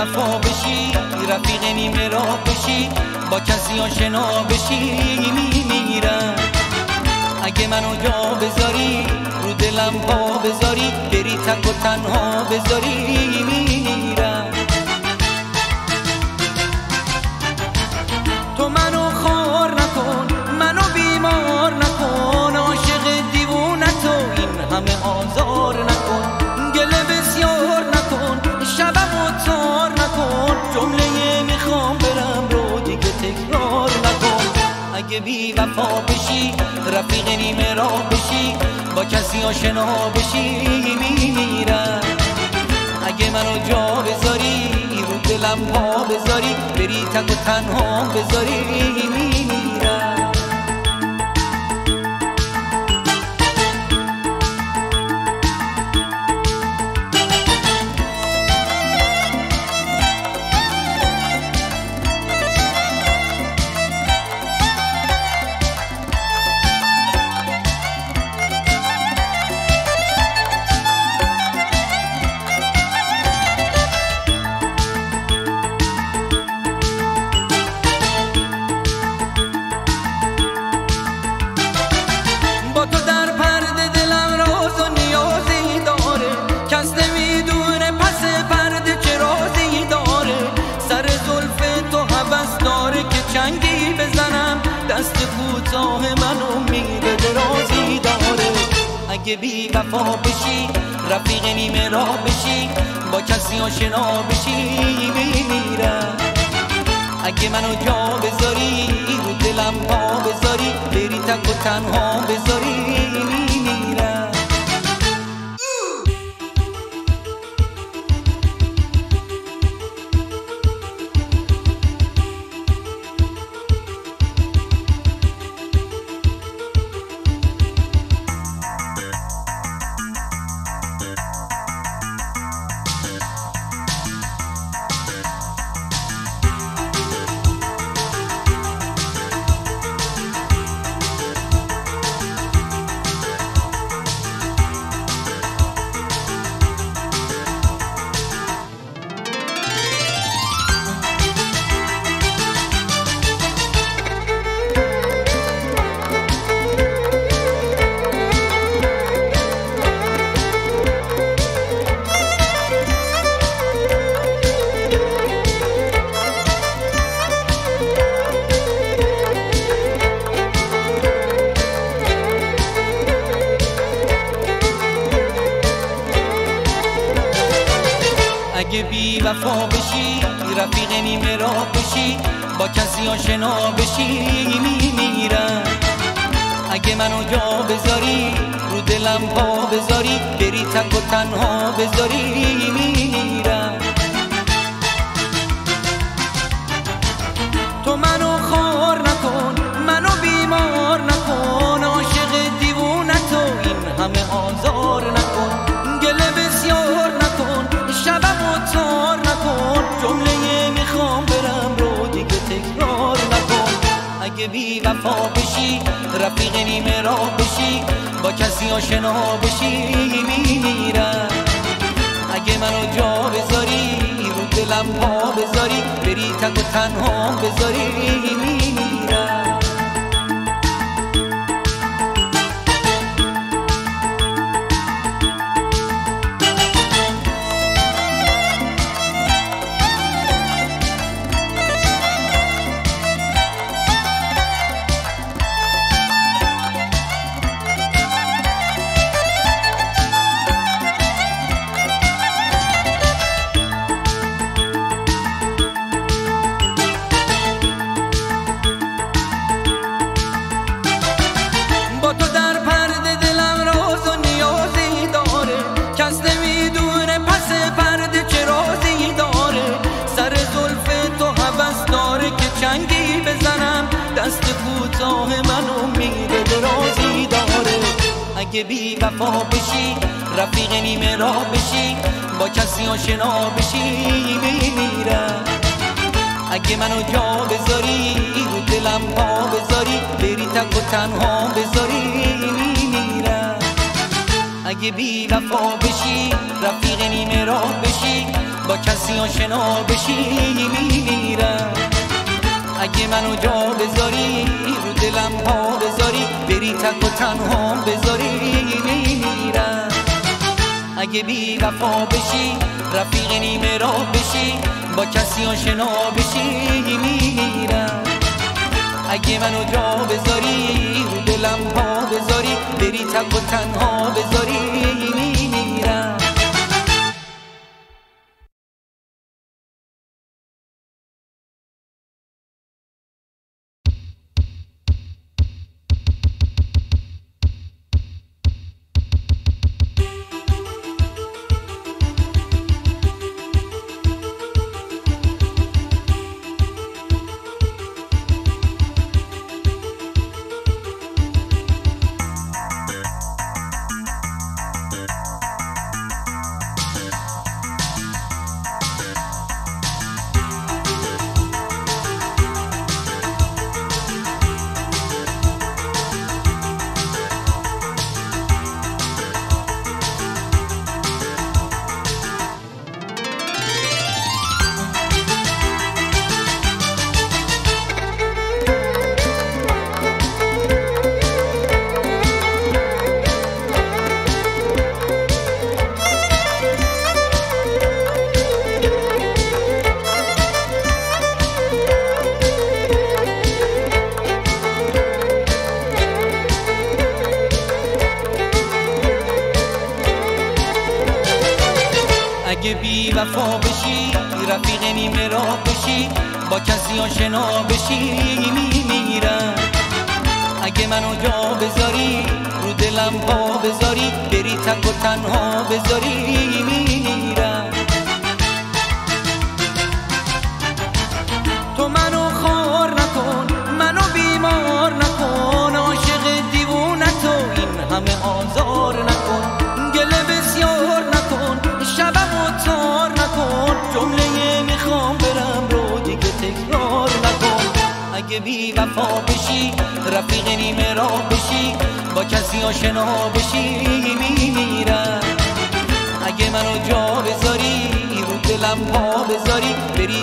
وفا بشی، رفیق نیمه راه بشی، با کسی آشنا بشی میمیرم. اگه منو جا بذاری، رو دلم پا بذاری، بری تک و تنها بذاری میمیرم. تو منو خار نکن، منو بیمار نکن، عاشق دیوونه تو این همه آزار نکن، گله بسیار نکن، شبمو تار نکن، جمله میخوام برم رو دیگه تکرار نکن. اگه بی وفا بشی، رفیق نیمه راه بشی، با کسی آشنا بشی میمیرم. اگه منو جا بذاری، رو دلم پا بذاری، بری تک و تنها بذاری میمیرم. چنگی بزنم، دست کوتاه منو میره درازی داره. اگه بی وفا بشی، رفیق نیمه راه بشی، با کسی آشنا بشی میمیرم. اگه منو جا بذاری، رو دلم پا بذاری، بری تک و تنها بذاری میمیرم. اگه بی وفا بشی، رفیق نیمه راه بشی، با کسی آشنا بشی میمیرم. اگه منو جا بذاری، رو دلم پا بذاری، بری تک و تنها بذاری میمیرم. تو منو خار نکن، منو بیمار نکن، عاشق دیوونه تو این همه آزار نکن، گله بسیار نکن، شبمو تار نکن، جمله میخوام برم رو دیگه تکرار نکن. اگه بی وفا بشی، رفیق نیمه راه بشی، با کسی آشنا بشی میمیرم. اگه منو جا بذاری، رو دلم پا بذاری، بری تک و تنها بذاری میمیرم. چنگی بزنم، دست کوتاه منو میره درازی داره. اگه بی وفا بشی، رفیق نیمه راه بشی، با کسی آشنا بشی میمیرم. اگه منو جا بذاری، رو دلم پا بذاری، بری تک و تنها بذاری میمیرم. اگه بی وفا بشی رفیق نیمه راه بشی با کسی آشنا بشی میمیرم. اگه منو جا بذاری رو دلم پا بذاری بری تک و تنها بذاری میمیرم. اگه بی وفا بشی رفیق نیمه راه بشی با کسی آشنا بشی میمیرم. اگه منو جا بذاری رو دلم پا بذاری بری تک و تنها بذاری میمیرم. اگه بی وفا بشی رفیق نیمه راه بشی با کسی آشنا بشی میمیرم. اگه منو جا بذاری رو دلم پا بذاری بری تک و تنها بذاری میمیرم. تو منو خار نکن منو بیمار نکن عاشق دیوونه تو این همه آزار نکن گله بسیار نکن شبمو تار نکن جمله میخوام برم رو دیگه تکرار نکن. اگه بی وفا بشی رفیق نیمه راه بشی با کسی آشنا بشی میمیرم. اگه منو جا بذاری رو دلم پا بذاری بری